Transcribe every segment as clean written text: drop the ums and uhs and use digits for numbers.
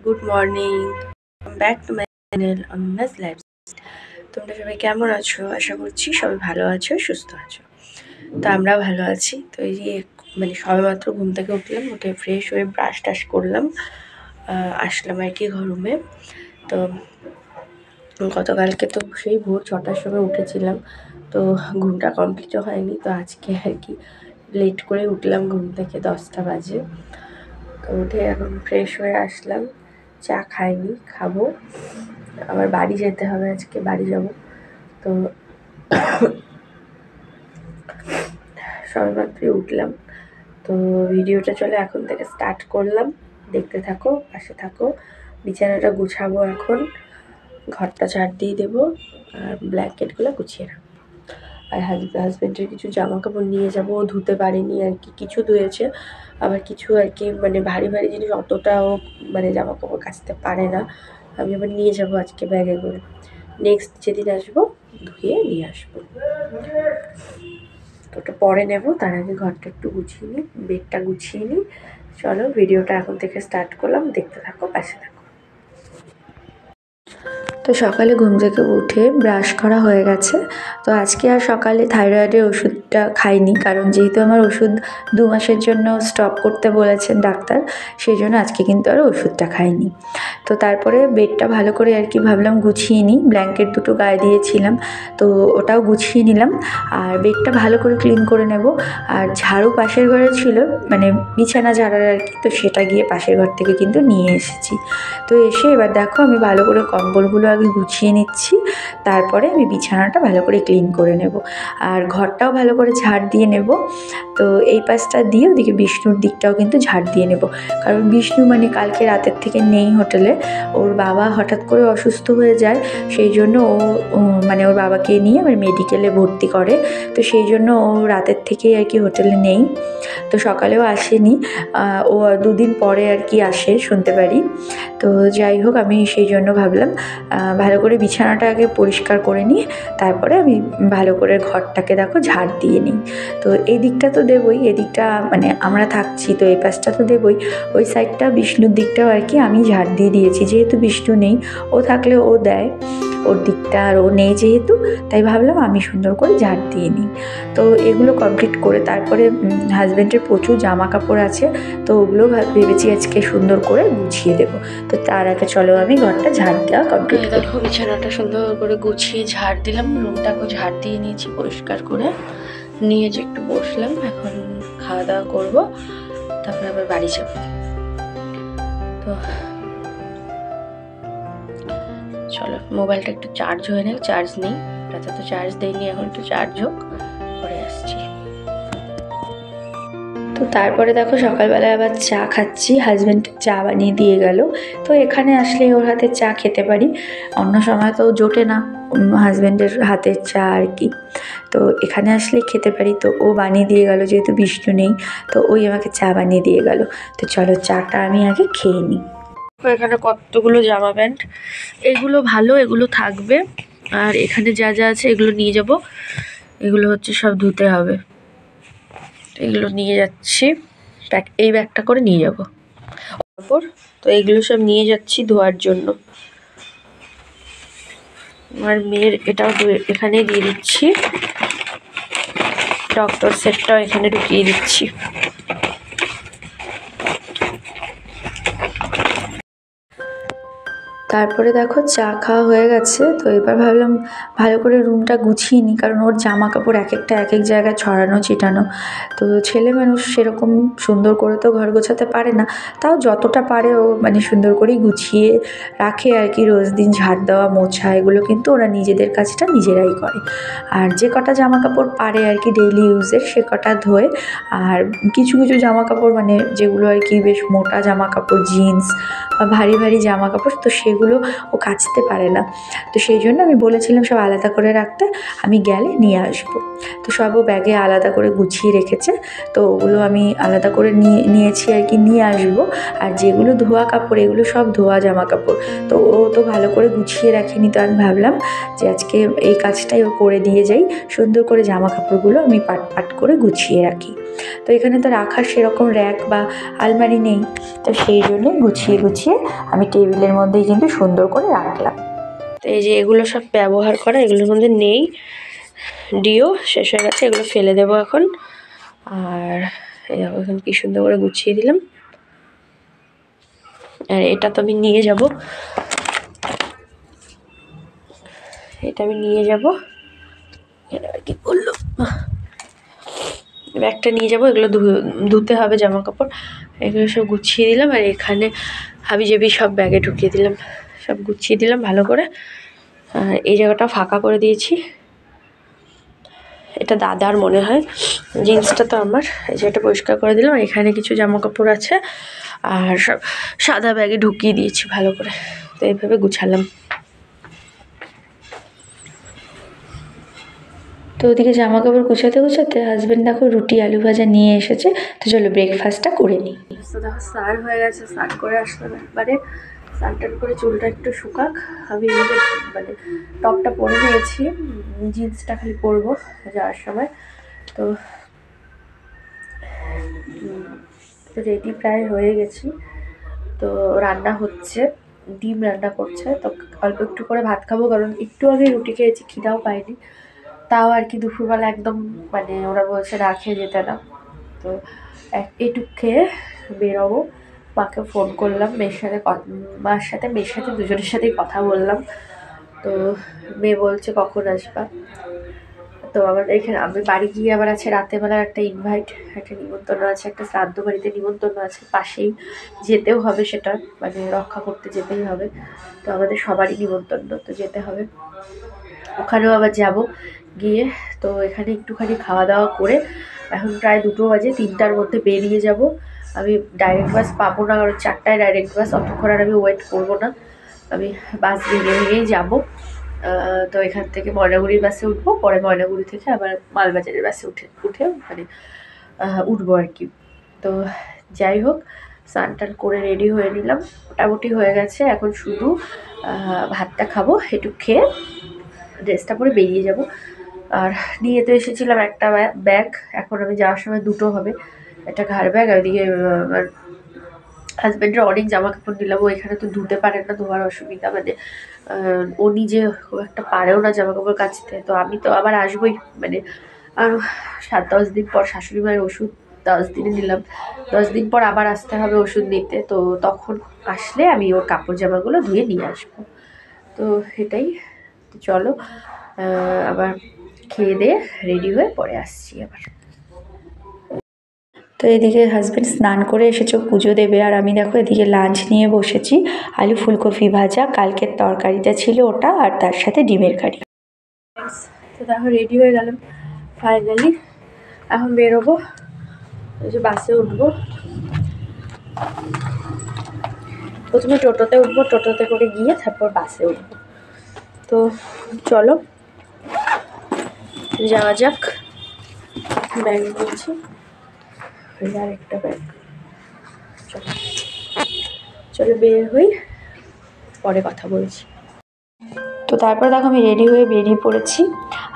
Good morning, back to my channel অনন্যাস life. তোমরা সবাই কেমন আছো? আশা করছি সবাই ভালো আছো, সুস্থ আছো। তো আমরাও ভালো আছি। তো এই যে সবেমাত্র ঘুম থেকে উঠলাম, উঠে ফ্রেশ হয়ে ব্রাশ টাশ করলাম, আসলাম আর কি রুমে। তো গতকালকে তো সেই ভোর 6টার সময় উঠেছিলাম, তো ঘুমটা কমপ্লিটও হয়নি। তো আজকে আর কি লেট করে উঠলাম ঘুম থেকে, 10টা বাজে। তো উঠে এখন ফ্রেশ হয়ে আসলাম, চা খাইনি, খাবো। আবার বাড়ি যেতে হবে, আজকে বাড়ি যাব। তো সবেমাত্রই উঠলাম, তো ভিডিওটা চলে এখন থেকে স্টার্ট করলাম, দেখতে থাকো, পাশে থাকো। বিছানাটা গুছাবো এখন, ঘরটা ঝাড় দিয়ে দেবো, আর ব্ল্যাঙ্কেটগুলো গুছিয়ে রাখবো। আর হাজব্যান্ডের কিছু জামা কাপড় নিয়ে যাবো, ও ধুতে পারিনি আর কি, কিছু ধুয়েছে, আবার কিছু আর কি ভারী ভারী জিনিস অতটাও জামা কাপড় কাচতে পারে না। আমি আবার নিয়ে যাবো আজকে ব্যাগে করে, নেক্সট যেদিন আসবো ধুয়ে নিয়ে আসবো। তো ওটা পরে নেবো, তার আগে ঘরটা একটু গুছিয়ে নিই, বেডটা গুছিয়ে নিই। চলো ভিডিওটা এখন থেকে স্টার্ট করলাম, দেখতে থাকো, পাশে থাকো। তো সকালে ঘুম থেকে উঠে ব্রাশ করা হয়ে গেছে। তো আজকে আর সকালে থাইরয়েডের ওষুধটা খাইনি, কারণ যেহেতু আমার ওষুধ 2 মাসের জন্য স্টপ করতে বলেছেন ডাক্তার, সেই জন্য আজকে কিন্তু আর ওষুধটা খাইনি। তো তারপরে বেডটা ভালো করে আর কি ভাবলাম গুছিয়ে নিই, ব্ল্যাঙ্কেট দুটো গায়ে দিয়েছিলাম, তো ওটাও গুছিয়ে নিলাম। আর বেডটা ভালো করে ক্লিন করে নেব। আর ঝাড়ু পাশের ঘরে ছিল, বিছানা ঝাড়ার আর কি, তো সেটা গিয়ে পাশের ঘর থেকে কিন্তু নিয়ে এসেছি। তো এসে এবার দেখো আমি ভালো করে কম্বলগুলো আগে গুছিয়ে নিচ্ছি, তারপরে আমি বিছানাটা ভালো করে ক্লিন করে নেব। আর ঘরটাও ভালো করে ঝাড় দিয়ে নেব। তো এই পাশটা দিয়ে ওদিকে বিষ্ণুর দিকটাও কিন্তু ঝাড় দিয়ে নেব, কারণ বিষ্ণু কালকে রাতের থেকে নেই হোটেলে। ওর বাবা হঠাৎ করে অসুস্থ হয়ে যায়, সেই জন্য ও ওর বাবাকে নিয়ে মেডিকেলে ভর্তি করে। তো সেই জন্য ও রাতের থেকেই আর কি হোটেলে নেই। তো সকালেও আসেনি, ও 2 দিন পরে আর কি আসে শুনতে পারি। তো যাই হোক, আমি সেই জন্য ভাবলাম ভালো করে বিছানাটা আগে পরিষ্কার করে নিয়ে তারপরে আমি ভালো করে ঘরটাকে দেখো ঝাড় দিয়ে নিই। তো এই দিকটা তো দেবই, এদিকটা আমরা থাকছি, তো এই পাশটা তো দেবই। ওই সাইডটা বিষ্ণুর দিকটাও আর কি আমি ঝাড় দিয়ে দিয়েছি, যেহেতু বিষ্ণু নেই, ও থাকলে ও দেয় ওর দিকটা, আর ও নেই যেহেতু, তাই ভাবলাম আমি সুন্দর করে ঝাড় দিয়ে নিই। তো এগুলো কমপ্লিট করে তারপরে হাজব্যান্ডের প্রচুর জামা কাপড় আছে, তো ওগুলো ভেবেছি আজকে সুন্দর করে গুছিয়ে দেবো। তো তার আগে চলো আমি ঘরটা ঝাড় দেওয়া কমপ্লিট করি। দেখো বিছানাটা সুন্দর করে গুছিয়ে ঝাড় দিলাম, রুমটাকেও ঝাড় দিয়ে নিয়েছি পরিষ্কার করে নিয়ে, যে একটু বসলাম, এখন খাওয়া দাওয়া করবো, তারপরে আবার বাড়ি যাবো। তো চলো মোবাইলটা একটু চার্জ হয়ে নেই, চার্জ নেই, রাতে তো চার্জ দেয়নি, এখন একটু চার্জ হোক, পরে আসছি। তো তারপরে দেখো সকালবেলায় আবার চা খাচ্ছি, হাজব্যান্ড চা বানিয়ে দিয়ে গেল। তো এখানে আসলে ওর হাতে চা খেতে পারি, অন্য সময় তো জোটে না হাজব্যান্ডের হাতের চা আর কি। তো এখানে আসলে খেতে পারি, তো ও বানিয়ে দিয়ে গেল, যেহেতু বিষ্ণু নেই, তো ওই আমাকে চা বানিয়ে দিয়ে গেল। তো চলো চাটা আমি আগে খেয়ে নিই। এখানে কতগুলো জামা প্যান্ট, এগুলো ভালো, এগুলো থাকবে। আর এখানে যা যা আছে এগুলো নিয়ে যাব, এগুলো হচ্ছে সব ধুতে হবে, এগুলো নিয়ে যাচ্ছি, এই ব্যাগটা করে নিয়ে যাব তারপর। তো এগুলো সব নিয়ে যাচ্ছি ধোয়ার জন্য। আমার মেয়ের এটাও এখানে দিয়ে দিচ্ছি, ডক্টর সেটটাও এখানে ঢুকিয়ে দিচ্ছি। তারপরে দেখো চা খাওয়া হয়ে গেছে। তো এবার ভাবলাম ভালো করে রুমটা গুছিয়ে নিই, কারণ ওর জামা কাপড় এক একটা এক এক জায়গায় ছড়ানো ছিটানো। তো ছেলে মানুষ সেরকম সুন্দর করে তো ঘর গোছাতে পারে না, তাও যতটা পারে ও সুন্দর করেই গুছিয়ে রাখে আর কি। রোজ দিন ঝাড় দেওয়া, মোছা, এগুলো কিন্তু ওরা নিজেদের কাজটা নিজেরাই করে। আর যে কটা জামা কাপড় পারে আর কি ডেইলি ইউজের, সে কটা ধোয়। আর কিছু কিছু জামা কাপড় যেগুলো আর কি বেশ মোটা জামা কাপড়, জিন্স বা ভারী ভারী জামা কাপড়, তো সেগুলো সেগুলো ও কাচতে পারে না। তো সেই জন্য আমি বলেছিলাম সব আলাদা করে রাখতে, আমি গেলে নিয়ে আসবো। তো সব ও ব্যাগে আলাদা করে গুছিয়ে রেখেছে। তো ওগুলো আমি আলাদা করে নিয়েছি আর কি, নিয়ে আসবো। আর যেগুলো ধোয়া কাপড়, এগুলো সব ধোয়া জামা কাপড়। তো ও তো ভালো করে গুছিয়ে রাখেনি, তো আমি ভাবলাম যে আজকে এই কাজটাই ও করে দিয়ে যাই, সুন্দর করে জামা কাপড়গুলো আমি পাট পাট করে গুছিয়ে রাখি। তো এখানে তো রাখার সেরকম র্যাক বা আলমারি নেই, তো সেই জন্যই গুছিয়ে গুছিয়ে আমি টেবিলের মধ্যেই কিন্তু সুন্দর করে রাখলাম। তো এই যে এগুলো সব ব্যবহার করা, এগুলোর মধ্যে নেই, ডিও শেষ হয়ে গেছে, এগুলো ফেলে দেবো এখন। আর এখন কি সুন্দর করে গুছিয়ে দিলাম। আর এটা তো আমি নিয়ে যাব, এটা আমি নিয়ে যাব, কি বললো, ব্যাগটা নিয়ে যাবো, এগুলো ধুতে হবে জামা কাপড়। এগুলো সব গুছিয়ে দিলাম, আর এখানে হাবিজাবি সব ব্যাগে ঢুকিয়ে দিলাম, সব গুছিয়ে দিলাম ভালো করে। আর এই জায়গাটা ফাঁকা করে দিয়েছি, এটা দাদার মনে হয়, জিন্সটা তো আমার। এই জায়গাটা পরিষ্কার করে দিলাম, এখানে কিছু জামা কাপড় আছে, আর সব সাদা ব্যাগে ঢুকিয়ে দিয়েছি ভালো করে। তো এইভাবে গুছালাম। তো ওদিকে জামা কাপড় গুছাতে গুছাতে হাজব্যান্ড দেখো রুটি আলু ভাজা নিয়ে এসেছে। তো চলো ব্রেকফাস্টটা করে নিই। তো দেখো স্নান হয়ে গেছে, স্নান করে আসলাম একবারে, স্নান টান করে চুলটা একটু শুকাক। আমি মানে টপটা পরে নিয়েছি, জিন্সটা খালি পরবো যাওয়ার সময়। তো রেডি প্রায় হয়ে গেছি। তো রান্না হচ্ছে, ডিম রান্না করছে। তো অল্প একটু করে ভাত খাবো, কারণ একটু আগে রুটি খেয়েছি, খিদাও পাইনি। তাও আর কি দুপুরবেলা একদম মানে ওরা বলছে না খেয়ে যেতে না। তো এইটুক খেয়ে বেরোবো। মাকে ফোন করলাম, মার সাথে মেয়ের সাথে দুজনের সাথেই কথা বললাম। তো মেয়ে বলছে কখন আসবা। তো আবার এখানে আমি বাড়ি গিয়ে আবার আছে রাতেরবেলার একটা একটা নিমন্ত্রণ আছে, একটা শ্রাদ্ধ বাড়িতে নিমন্ত্রণ আছে পাশেই, যেতেও হবে, সেটা মানে রক্ষা করতে যেতেই হবে। তো আমাদের সবারই নিমন্ত্রণ, তো যেতে হবে, ওখানেও আবার যাব গিয়ে। তো এখানে একটুখানি খাওয়া দাওয়া করে এখন প্রায় 2টো বাজে, 3টার মধ্যে বেরিয়ে যাব। আমি ডাইরেক্ট বাস পাবো না, কারণ 4টায় ডাইরেক্ট বাস, অতক্ষণ আর আমি ওয়েট করবো না, আমি বাস ভেঙে ভেঙেই যাবো। তো এখান থেকে ময়নাগুড়ির বাসে উঠবো, পরে ময়নাগুড়ি থেকে আবার মালবাজারের বাসে উঠে মানে উঠবো আর কি। তো যাই হোক, স্নান টান করে রেডি হয়ে নিলাম, মোটামুটি হয়ে গেছে। এখন শুধু ভাতটা খাবো, একটু খেয়ে ড্রেসটা পরে বেরিয়ে যাব। আর নিয়ে তো এসেছিলাম একটা ব্যাগ, এখন আমি যাওয়ার সময় 2টো হবে, একটা ঘাড় ব্যাগ, আর ওইদিকে আমার হাজব্যান্ডের অনেক জামা কাপড় নিলাম। ও এখানে তো ধুতে পারেন না, ধোয়ার অসুবিধা, মানে ও নিজে খুব একটা পারেও না জামা কাপড় কাচতে। তো আমি তো আবার আসবোই, মানে আর 7-10 দিন পর শাশুড়ি মায়ের ওষুধ 10 দিনে নিলাম, 10 দিন পর আবার আসতে হবে ওষুধ নিতে। তো তখন আসলে আমি ওর কাপড় জামাগুলো ধুয়ে নিয়ে আসবো। তো এটাই, চলো আবার খেয়ে দিয়ে রেডি হয়ে পরে আসছি আবার। তো এদিকে হাজব্যান্ড স্নান করে এসেছে, পুজো দেবে, আর আমি দেখো এদিকে লাঞ্চ নিয়ে বসেছি। আলু ফুলকপি ভাজা, কালকের তরকারিটা ছিল ওটা, আর তার সাথে ডিমের কারি। তো দেখো রেডি হয়ে গেলাম ফাইনালি, এখন বেরোবো, ওই যে বাসে উঠবো। প্রথমে টোটোতে উঠবো, টোটোতে করে গিয়ে তারপর বাসে উঠবো। তো চলো যাওয়া যাক। ব্যাগ নিয়েছি, আর একটা ব্যাগ, চলো চলো বের হই, পরে কথা বলছি। তো তারপর দেখো আমি রেডি হয়ে বেরিয়ে পড়েছি।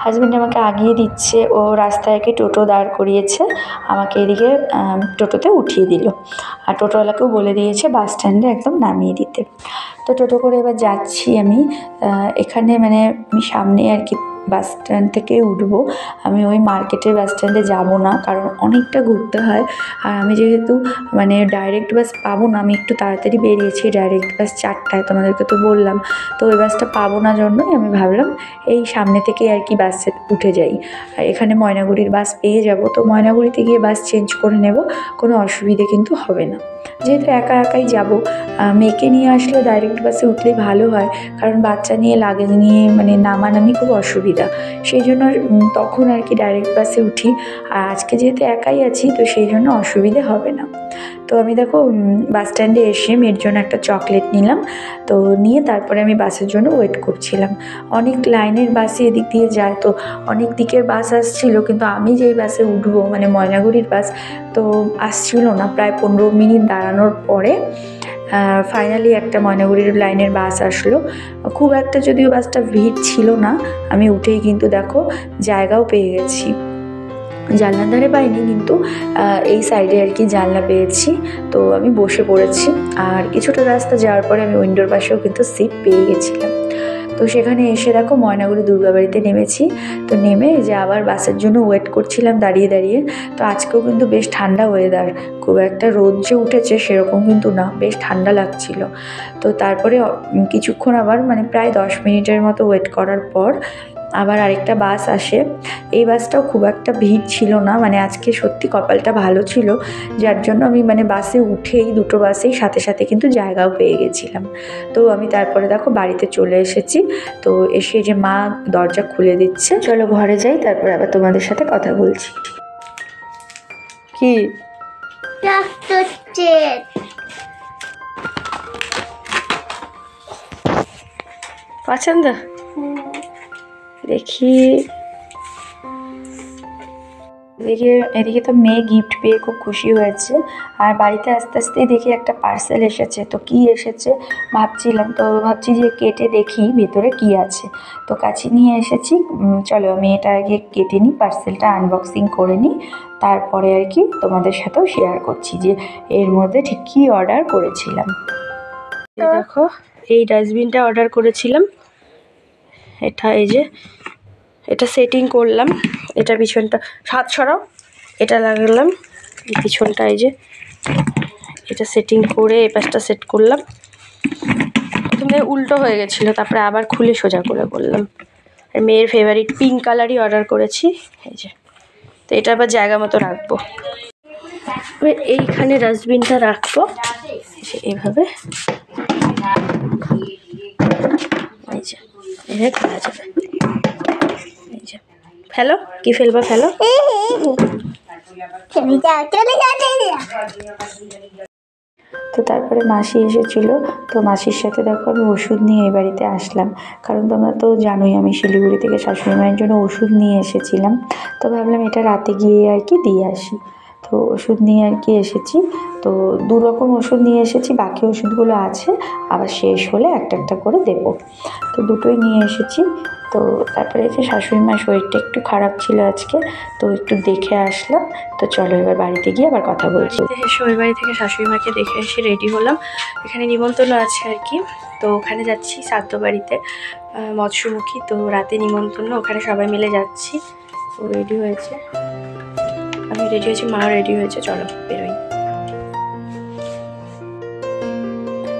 হাজব্যান্ড আমাকে আগিয়ে দিচ্ছে, ও রাস্তায় একে টোটো দাঁড় করিয়েছে, আমাকে এদিকে টোটোতে উঠিয়ে দিল। আর টোটোওয়ালাকেও বলে দিয়েছে বাস স্ট্যান্ডে একদম নামিয়ে দিতে। তো টোটো করে এবার যাচ্ছি আমি, এখানে মানে আমি সামনে আর কি বাস স্ট্যান্ড থেকে উঠবো। আমি ওই মার্কেটের বাস স্ট্যান্ডে যাবো না, কারণ অনেকটা ঘুরতে হয়। আর আমি যেহেতু মানে ডাইরেক্ট বাস পাবো না, আমি একটু তাড়াতাড়ি বেরিয়েছি, ডাইরেক্ট বাস 4টায় তোমাদেরকে তো বললাম। তো ওই বাসটা পাবো না জন্যই আমি ভাবলাম এই সামনে থেকে আর কি বাসে উঠে যাই। আর এখানে ময়নাগুড়ির বাস পেয়ে যাব, তো ময়নাগুড়িতে গিয়ে বাস চেঞ্জ করে নেব, কোনো অসুবিধে কিন্তু হবে না। যেহেতু একা একাই যাব, মেয়েকে নিয়ে আসলে ডাইরেক্ট বাসে উঠলেই ভালো হয়, কারণ বাচ্চা নিয়ে লাগেজ নিয়ে মানে নামানামি খুব অসুবিধা। অসুবিধা, সেই জন্য তখন আর কি ডাইরেক্ট বাসে উঠি। আর আজকে যেহেতু একাই আছি তো সেই জন্য অসুবিধে হবে না। তো আমি দেখো বাস স্ট্যান্ডে এসে মেয়ের জন্য একটা চকলেট নিলাম। তো নিয়ে তারপরে আমি বাসের জন্য ওয়েট করছিলাম। অনেক লাইনের বাসে এদিক দিয়ে যায়, তো অনেক দিকের বাস আসছিল, কিন্তু আমি যেই বাসে উঠবো মানে ময়নাগুড়ির বাস, তো আসছিল না। প্রায় 15 মিনিট দাঁড়ানোর পরে ফাইনালি একটা ময়নাগুড়ির লাইনের বাস আসলো। খুব একটা যদিও বাসটা ভিড় ছিল না, আমি উঠেই কিন্তু দেখো জায়গাও পেয়ে গেছি। জানলার ধারে পাইনি, কিন্তু এই সাইডে আর কি জানলা পেয়েছি, তো আমি বসে পড়েছি। আর কিছুটা রাস্তা যাওয়ার পরে আমি উইন্ডোর পাশেও কিন্তু সিট পেয়ে গেছিলাম। তো সেখানে এসে দেখো ময়নাগুড়ি দুর্গাবাড়িতে নেমেছি। তো নেমে যে আবার বাসের জন্য ওয়েট করছিলাম দাঁড়িয়ে দাঁড়িয়ে। তো আজকেও কিন্তু বেশ ঠান্ডা ওয়েদার, খুব একটা রোদ যে উঠেছে সেরকম কিন্তু না, বেশ ঠান্ডা লাগছিল। তো তারপরে কিছুক্ষণ আবার মানে প্রায় 10 মিনিটের মতো ওয়েট করার পর আবার আরেকটা বাস আসে। এই বাসটাও খুব একটা ভিড় ছিল না, মানে আজকে সত্যি কপালটা ভালো ছিল, যার জন্য আমি মানে বাসে উঠেই দুটো বাসেই সাথে সাথে কিন্তু জায়গাও পেয়ে গেছিলাম। তো আমি তারপরে দেখো বাড়িতে চলে এসেছি। তো এসে যে মা দরজা খুলে দিচ্ছে, চলো ঘরে যাই, তারপরে আবার তোমাদের সাথে কথা বলছি। কি পছন্দ দেখি, এদিকে তো মেয়ে গিফট পেয়ে খুব খুশি হয়েছে। আর বাড়িতে আস্তে আস্তেই দেখি একটা পার্সেল এসেছে। তো কি এসেছে ভাবছিলাম, তো ভাবছি যে কেটে দেখি ভেতরে কি আছে। তো কাছে নিয়ে এসেছি, চলো আমি এটা আগে কেটে নিই, পার্সেলটা আনবক্সিং করে নিই, তারপরে আর কি তোমাদের সাথেও শেয়ার করছি যে এর মধ্যে ঠিক কী অর্ডার করেছিলাম। দেখো এই ডাস্টবিনটা অর্ডার করেছিলাম, এটা এই যে এটা সেটিং করলাম, এটা পিছনটা হাত সরাও, এটা লাগালাম পিছনটা, এই যে এটা সেটিং করে এই পাশটা সেট করলাম। প্রথমে উল্টো হয়ে গেছিলো, তারপরে আবার খুলে সোজা করে করলাম। আর মেয়ের ফেভারিট পিঙ্ক কালারই অর্ডার করেছি, এই যে। তো এটা আবার জায়গা মতো রাখবো, এইখানে ডাস্টবিনটা রাখবো এইভাবে, এই যে এভাবে করা যাবে। এই যে ফেলো, কি ফেলবা ফেলো। তো তারপরে মাসি এসেছিলো, তো মাসির সাথে দেখো আমি ওষুধ নিয়ে এই বাড়িতে আসলাম, কারণ তোমরা তো জানোই আমি শিলিগুড়ি থেকে শাশুড়ি মায়ের জন্য ওষুধ নিয়ে এসেছিলাম। তো ভাবলাম এটা রাতে গিয়ে আর কি দিয়ে আসি। তো ওষুধ নিয়ে আর কি এসেছি। তো 2 রকম ওষুধ নিয়ে এসেছি, বাকি ওষুধগুলো আছে, আবার শেষ হলে একটা একটা করে দেবো। তো দুটোই নিয়ে এসেছি। তো তারপরে যে শাশুড়ি মার শরীরটা একটু খারাপ ছিল আজকে, তো একটু দেখে আসলাম। তো চলো এবার বাড়িতে গিয়ে আবার কথা বলছি। এসে ওই বাড়ি থেকে শাশুড়ি মাকে দেখে এসে রেডি হলাম, এখানে নিমন্ত্রণ আছে আর কি। তো ওখানে যাচ্ছি শ্রাদ্ধ বাড়িতে, মৎস্যমুখী। তো রাতে নিমন্ত্রণ, ওখানে সবাই মিলে যাচ্ছি। তো রেডি হয়েছে, আমি রেডি হয়েছি, মা রেডি হয়েছে, চলো বেরোই।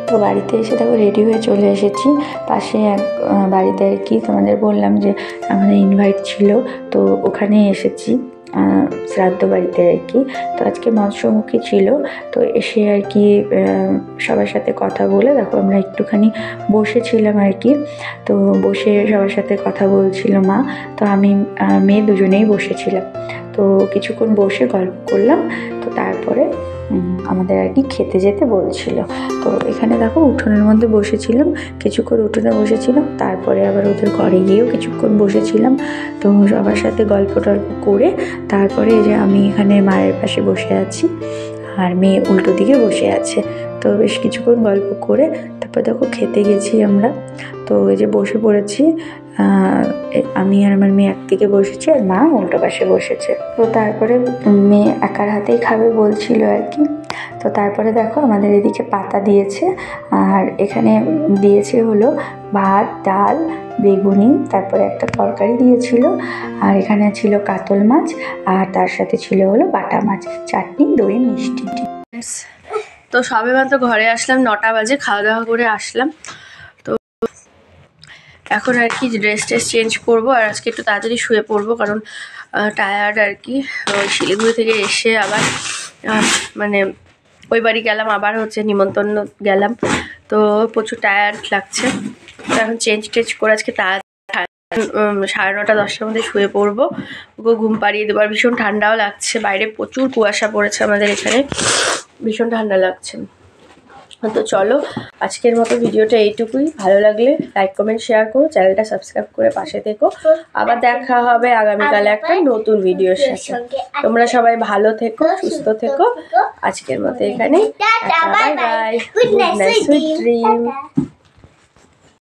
তো বাড়িতে এসে দেখো রেডি হয়ে চলে এসেছি। পাশে এক বাড়িতে আর কি তোমাদের বললাম যে আমাদের ইনভাইট ছিল, তো ওখানে এসেছি শ্রাদ্ধ বাড়িতে আর কি। তো আজকে মৎস্যমুখী ছিল, তো এসে আর কি সবার সাথে কথা বলে দেখো আমরা একটুখানি বসেছিলাম আর কি। তো বসে সবার সাথে কথা বলছিল মা, তো আমি মেয়ে দুজনেই বসেছিলাম। তো কিছুক্ষণ বসে গল্প করলাম। তো তারপরে আমাদের আর কি খেতে যেতে বলছিল। তো এখানে দেখো উঠোনের মধ্যে বসেছিলাম, কিছুক্ষণ উঠোনে বসেছিলাম, তারপরে আবার ওদের ঘরে গিয়েও কিছুক্ষণ বসেছিলাম। তো সবার সাথে গল্প টল্প করে তারপরে যে আমি এখানে মায়ের পাশে বসে আছি, আর মেয়ে উল্টো দিকে বসে আছে। তো বেশ কিছুক্ষণ গল্প করে তারপর দেখো খেতে গেছি আমরা। তো এই যে বসে পড়েছি, আমি আর আমার মেয়ে একদিকে বসেছি, আর মা উল্টো পাশে বসেছে। তো তারপরে মেয়ে একার হাতেই খাবে বলছিল আর কি। তো তারপরে দেখো আমাদের এদিকে পাতা দিয়েছে, আর এখানে দিয়েছে হলো ভাত, ডাল, বেগুনি, তারপরে একটা তরকারি দিয়েছিল, আর এখানে ছিল কাতল মাছ, আর তার সাথে ছিল হলো বাটা মাছ, চাটনি, দই, মিষ্টি। তো সবে মাত্র ঘরে আসলাম, 9টা বাজে, খাওয়া দাওয়া করে আসলাম। তো এখন আর কি ড্রেস চেঞ্জ করবো, আর আজকে একটু তাড়াতাড়ি শুয়ে পড়বো, কারণ টায়ার্ড আর কি। শিলিগুড়ি থেকে এসে আবার মানে ওই বাড়ি গেলাম, আবার হচ্ছে নিমন্ত্রণ গেলাম, তো প্রচুর টায়ার্ড লাগছে। তো এখন চেঞ্জ করে আজকে তাড়াতাড়ি 9:30-10টার মধ্যে শুয়ে পড়বো, ওকে ঘুম পাড়িয়ে দেবো। আর ভীষণ ঠান্ডাও লাগছে, বাইরে প্রচুর কুয়াশা পড়েছে আমাদের এখানে, ভীষণ ঠান্ডা লাগছে। তো চলো আজকের মতো ভিডিওটা এইটুকুই। ভালো লাগলে লাইক কমেন্ট শেয়ার করো, চ্যানেলটা সাবস্ক্রাইব করে পাশে থেকো। আবার দেখা হবে আগামীকালে একটা নতুন ভিডিওর সাথে। তোমরা সবাই ভালো থেকো, সুস্থ থেকো। আজকের মতো এখানে, bye bye, good night, sweet dream.